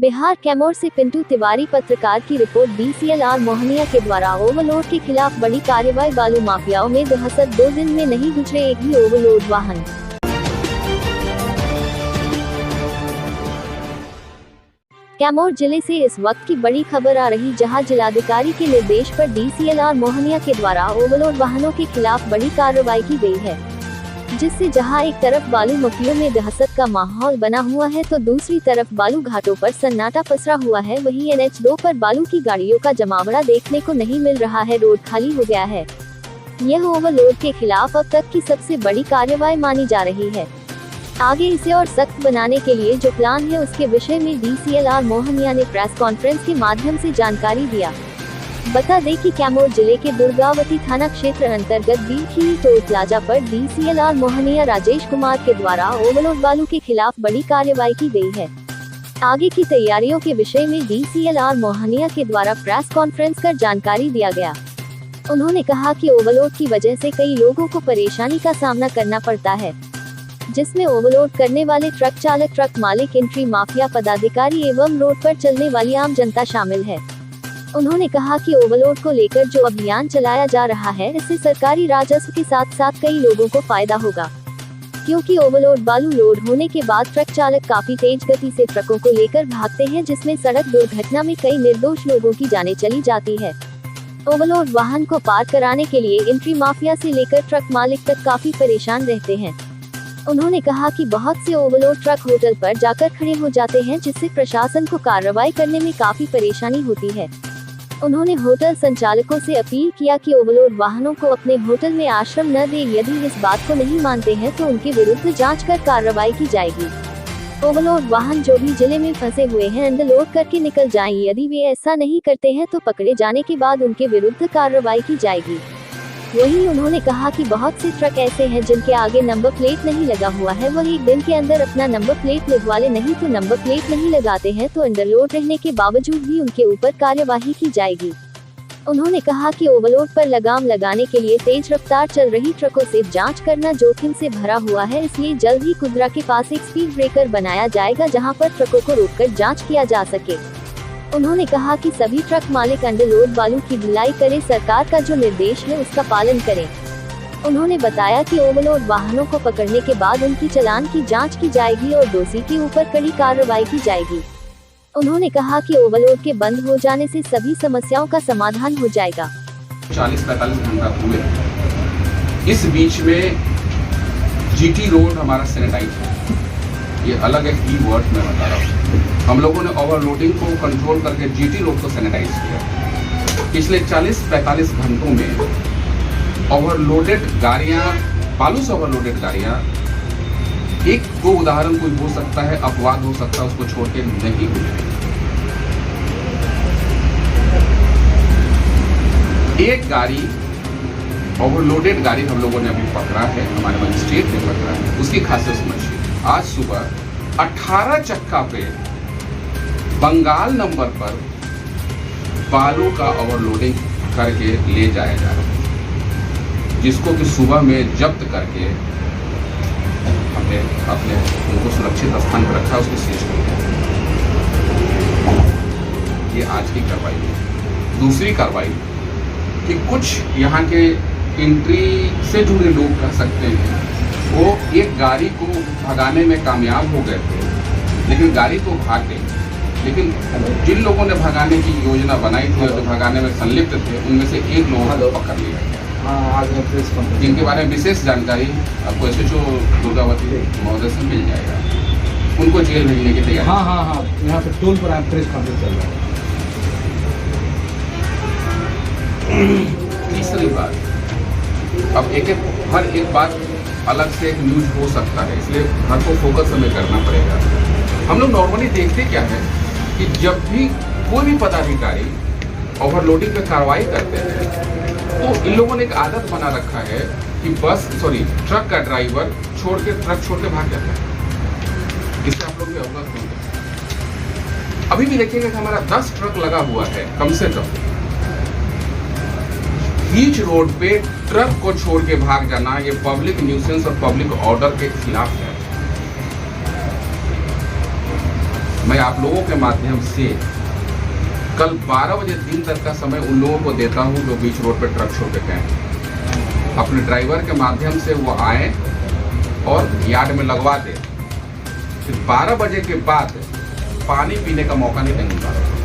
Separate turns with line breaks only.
बिहार कैमूर से पिंटू तिवारी पत्रकार की रिपोर्ट। DCLR मोहनिया के द्वारा ओवरलोड के खिलाफ बड़ी कार्रवाई। बालू माफियाओं में दहशत, 2 दिन में नहीं गुजरे एक भी ओवरलोड वाहन। कैमूर जिले से इस वक्त की बड़ी खबर आ रही, जहां जिलाधिकारी के निर्देश पर DCLR मोहनिया के द्वारा ओवरलोड वाहनों के खिलाफ बड़ी कार्रवाई की गई है, जिससे जहां एक तरफ बालू माफियों में दहशत का माहौल बना हुआ है, तो दूसरी तरफ बालू घाटों पर सन्नाटा पसरा हुआ है। वहीं NH2 पर बालू की गाड़ियों का जमावड़ा देखने को नहीं मिल रहा है, रोड खाली हो गया है। यह ओवरलोड के खिलाफ अब तक की सबसे बड़ी कार्रवाई मानी जा रही है। आगे इसे और सख्त बनाने के लिए जो प्लान है, उसके विषय में DCLR मोहनिया ने प्रेस कॉन्फ्रेंस के माध्यम से जानकारी दिया। बता दें कि कैमूर जिले के दुर्गावती थाना क्षेत्र अंतर्गत बीखी टोल प्लाजा पर DCLR मोहनिया राजेश कुमार के द्वारा ओवरलोड बालू के खिलाफ बड़ी कार्रवाई की गई है। आगे की तैयारियों के विषय में DCLR मोहनिया के द्वारा प्रेस कॉन्फ्रेंस कर जानकारी दिया गया। उन्होंने कहा कि ओवरलोड की वजह से कई लोगों को परेशानी का सामना करना पड़ता है, जिसमें ओवरलोड करने वाले ट्रक चालक, ट्रक मालिक, एंट्री माफिया पदाधिकारी एवं रोड पर चलने वाली आम जनता शामिल है। उन्होंने कहा कि ओवरलोड को लेकर जो अभियान चलाया जा रहा है, इससे सरकारी राजस्व के साथ साथ कई लोगों को फायदा होगा, क्योंकि ओवरलोड बालू लोड होने के बाद ट्रक चालक काफी तेज गति से ट्रकों को लेकर भागते हैं, जिसमें सड़क दुर्घटना में कई निर्दोष लोगों की जानें चली जाती है। ओवरलोड वाहन को पार कराने के लिए एंट्री माफिया से लेकर ट्रक मालिक तक काफी परेशान रहते हैं। उन्होंने कहा कि बहुत से ओवरलोड ट्रक होटल पर जाकर खड़े हो जाते हैं, जिससे प्रशासन को कार्रवाई करने में काफी परेशानी होती है। उन्होंने होटल संचालकों से अपील किया कि ओवरलोड वाहनों को अपने होटल में आश्रम न दें। यदि इस बात को नहीं मानते हैं तो उनके विरुद्ध जांच कर कार्रवाई की जाएगी। ओवरलोड वाहन जो भी जिले में फंसे हुए हैं, अंडरलोड करके निकल जाएं। यदि वे ऐसा नहीं करते हैं तो पकड़े जाने के बाद उनके विरुद्ध कार्रवाई की जाएगी। वहीं उन्होंने कहा कि बहुत से ट्रक ऐसे हैं जिनके आगे नंबर प्लेट नहीं लगा हुआ है, वह एक दिन के अंदर अपना नंबर प्लेट लगवा ले, नहीं तो नंबर प्लेट नहीं लगाते हैं तो अंडरलोड रहने के बावजूद भी उनके ऊपर कार्यवाही की जाएगी। उन्होंने कहा कि ओवरलोड पर लगाम लगाने के लिए तेज रफ्तार चल रही ट्रकों से जांच करना जोखिम से भरा हुआ है, इसलिए जल्द ही कुदरा के पास एक स्पीड ब्रेकर बनाया जाएगा, जहां पर ट्रकों को रोककर जांच किया जा सके। उन्होंने कहा कि सभी ट्रक मालिक अंडरलोड बालू की ढुलाई करें, सरकार का जो निर्देश है उसका पालन करें। उन्होंने बताया कि ओवरलोड वाहनों को पकड़ने के बाद उनकी चालान की जांच की जाएगी और दोषी के ऊपर कड़ी कार्रवाई की जाएगी। उन्होंने कहा कि ओवरलोड के बंद हो जाने से सभी समस्याओं का समाधान हो जाएगा।
40-45 घंटा हुए, इस बीच में GT रोड हमारा सैनिटाइज है। ये अलग एक की वर्ड में बता रहा हूँ। हम लोगों ने ओवरलोडिंग को कंट्रोल करके GT रोड को सैनिटाइज किया। पिछले 40-45 घंटों में ओवरलोडेड गाड़ियाँ, बालू से ओवरलोडेड गाड़ियाँ, एक दो उदाहरण कोई हो सकता है, अपवाद हो सकता है, उसको छोड़ के नहीं हुई। एक गाड़ी, ओवरलोडेड गाड़ी हम लोगों ने अभी पकड़ा है, हमारे मजिस्ट्रेट ने पकड़ा है। उसकी खासियत समझिए, आज सुबह 18 चक्का पे बंगाल नंबर पर बालू का ओवरलोडिंग करके ले जाया जा रहा है, जिसको कि सुबह में जब्त करके हमने अपने उनको सुरक्षित स्थान पर रखा, उसको सीज कर दिया। ये आज की कार्रवाई है। दूसरी कार्रवाई कि कुछ यहाँ के एंट्री से जुड़े लोग कह सकते हैं, वो एक गाड़ी को भगाने में कामयाब हो गए थे, लेकिन गाड़ी तो भाग गई। लेकिन जिन लोगों ने भगाने की योजना बनाई थी और जो भगाने में संलिप्त थे, उनमें से एक लोगों को पकड़ लिया गया, जिनके बारे में विशेष जानकारी आपको SHO दुर्गावती महोदय से मिल जाएगा। उनको जेल भेजने की तैयारी।
हाँ, यहाँ पे टोल पर प्रेस कॉन्फ्रेंस चल रहा है।
तीसरी बात, अब हर एक बात अलग से एक न्यूज हो सकता है, इसलिए हर को फोकस हमें करना पड़ेगा। हम लोग नॉर्मली देखते क्या है कि जब भी कोई भी पदाधिकारी ओवरलोडिंग पे कार्रवाई करते हैं, तो इन लोगों ने एक आदत बना रखा है कि ट्रक का ड्राइवर ट्रक छोड़ के भाग जाता है। इससे आप लोग भी अवगत होंगे। अभी भी देखिएगा कि हमारा 10 ट्रक लगा हुआ है कम से कम। बीच रोड पे ट्रक को छोड़ के भाग जाना, ये पब्लिक न्यूसेंस और पब्लिक ऑर्डर के खिलाफ है। मैं आप लोगों के माध्यम से कल 12 बजे दिन तक का समय उन लोगों को देता हूं जो बीच रोड पे ट्रक छोड़ के गए। अपने ड्राइवर के माध्यम से वो आए और यार्ड में लगवा दे। फिर 12 बजे के बाद पानी पीने का मौका नहीं देंगे।